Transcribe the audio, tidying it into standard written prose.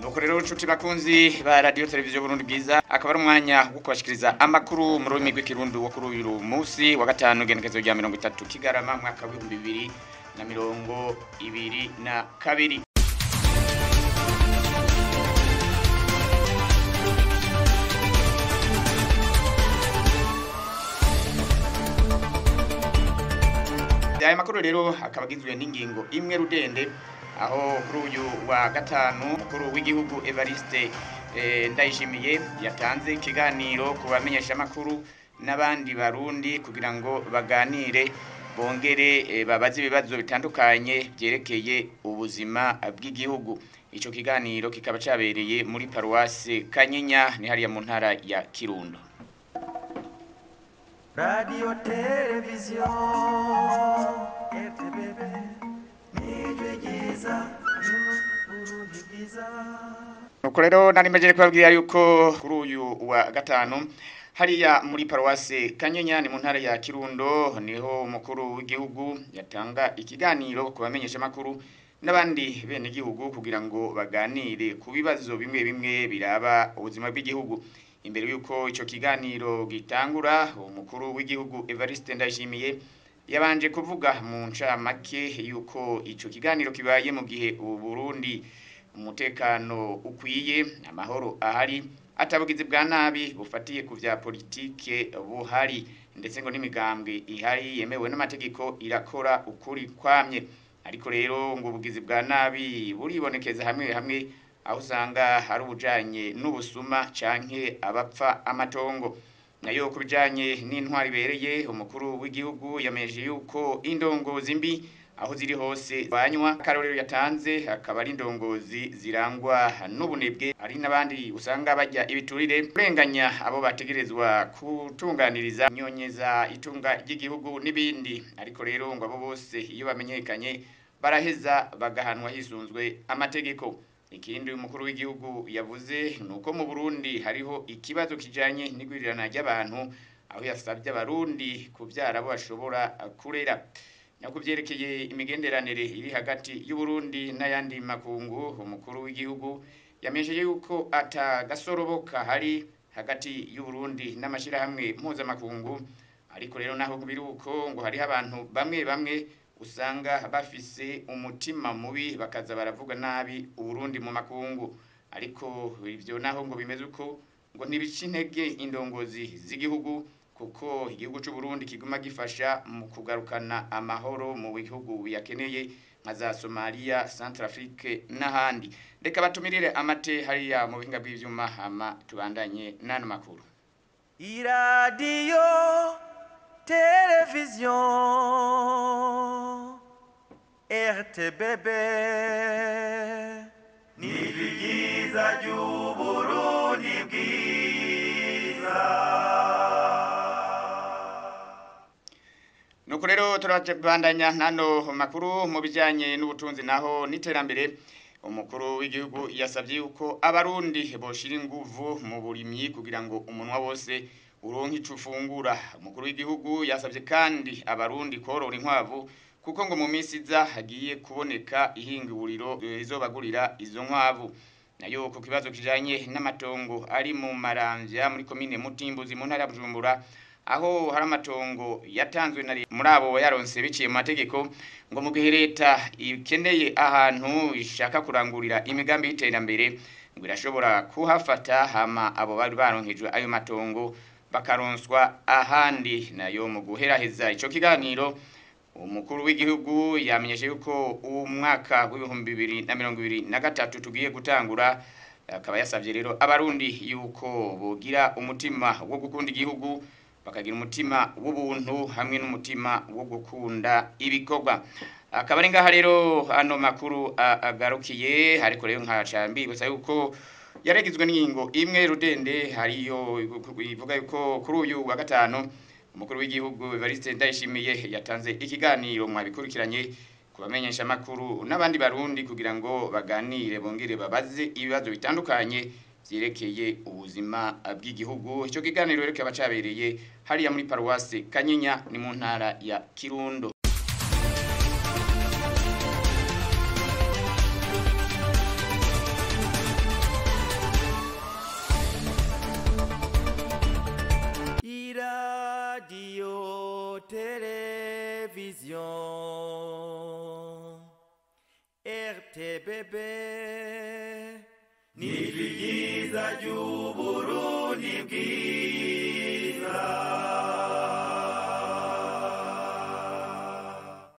nuko rero nshuti bakunzi ba radio televiziyo Burundi bwiza akaba ari umwanya wo kubashikiriza amakuru mu rurimi rw'ikirundi wo kuri uyu munsi wa gatanu genekezo rya 30 Kigarama mwaka wa 2022. Aya makuru rero akaba agizwe n'ingingo imwe rudende aho kuri uyu wa gatanu mukuru w'igihugu Evariste Ndayishimiye yatanze ikiganiro ku bamenyesha makuru n'abandi barundi kugira ngo baganire bongere babaze ibibazo bitandukanye byerekeye ubuzima bw'igihugu. Ico kiganiro kikaba cabereye muri Paroisse Kanyinya ni hariya mu ntara ya Kirundo. Radio televiziyo RTBB nijegeza Burundi bwiza. Nuko rero narimejeje kubabwira yuko kuri uyu wa gatanu hariya muri Paroisse Kanyinya ni mu ntara ya Kirundo niho umukuru w'igihugu yatanga ikiganiro ku bamenyesha makuru n'abandi bene gihugu kugira ngo baganire ku bibazo bimwe bimwe biraba ubuzima bw'igihugu. Imbere yuko ico kiganiro gitangura umukuru w'igihugu Evariste Ndayishimiye yabanje kuvuga mu ncamake yuko ico kiganiro kibaye mu gihe u Burundi umutekano ukwiye amahoro ahari atabugizi bwa nabi bufatiye ku vya politike buhari ndetse ngo n'imigambwe ihari yemewe n'amategeko irakora ukuri kwamye. Ariko rero ngo ubugizi bwa nabi buribonekeza hamwe hamwe aho usanga hari ubujanye n'ubusuma canke abapfa amatongo. Nayo kubijanye n'intwari bereye umukuru w'igihugu yameje yuko indongozi mbi aho ziri hose banywa karorero yatanze akaba ari indongozi zirangwa n'ubunebwe ari nabandi usanga bajya ibiturire kurenganya abo bategerezwa kutunganiriza nyonyeza itunga ry'igihugu n'ibindi. Ariko rero ngo abo bose iyo bamenyekanye baraheza bagahanwa hisunzwe amategeko. Ikindi umukuru w'igihugu yavuze nuko mu Burundi hariho ikibazo kijanye n'igwirirana ry'abantu aho yasabye abarundi kuvyara abo bashobora kurera. Nakuvyerekeye imigenderanire iri hagati y'u Burundi n'ayandi makungu umukuru w'igihugu yamesheje yuko atagasoroboka hari hagati y'u Burundi n'amashirahamwe mpuzamakungu. Ariko rero naho biruko ngo hari abantu bamwe usanga bafise umutima mubi bakaza baravuga nabi Uburundi mu makungu. Ariko ivyo naho ngo bimeze uko ngo ntibica intege indongozi z'igihugu kuko igihugu cy'u Burundi kiguma gifasha mu kugarukana amahoro mu bihugu biyakeneye nka za Somalia, Centrafrique n'ahandi. Reka batumirire amate hariya mu bihinga bw'ivyuma hama tubandanye n'ano makuru. Radio televiziyo RTBB nijegeza Burundi bwiza. Nuko rero turabandanya nano makuru mu bijanye n'ubutunzi naho n'iterambere. Umukuru w'igihugu yasavye yuko abarundi boshira inguvu mu burimyi kugira ngo umunwa wose uronke ico ufungura. Umukuru w'igihugu yasavye kandi abarundi korora inkwavu kuko ngo mu minsi iza hagiye kuboneka ihinguriro rizobagurira izo nkwavu. Nayo ku kibazo kijanye n'amatongo ari mu Maramvya muri komine Mutimbuzi mu ntara ya Bujumbura aho hari amatongo yatanzwe na muri abo yaronse biciye mu mategeko ngo mu gihe leta ikeneye ahantu ishaka kurangurira imigambi y'iterambere ngo irashobora kuhafata hama abo bari baronkejwe ayo matongo bakaronswa ahandi. Nayo mu guheraheza ico kiganiro umukuru w'igihugu yamenyeshe yuko umwaka w'2023 tugiye gutangura akaba yasavye rero abarundi yuko bogira umutima wo gukunda igihugu bakagira umutima w'ubuntu hamwe n'umutima wo gukunda ibikorwa. Akaba ari ngaha rero ano makuru agarukiye. Ariko rero nkacambi gusa yuko yaregizwe n'ingingo imwe rudende hariyo ivuga yuko kuri uyu wa gatanu umukuru w'igihugu Evariste Ndayishimiye yatanze ikiganiro mwabikurikiranye kubamenyesha makuru n'abandi barundi kugira ngo baganire bongere babaze ibibazo bitandukanye vyerekeye ubuzima bw'igihugu. Ico kiganiro rero kaba cabereye hariya muri Paroisse Kanyinya ni mu ntara ya Kirundo. Television RTBB Nijwi ryiza ry'Uburundi bwiza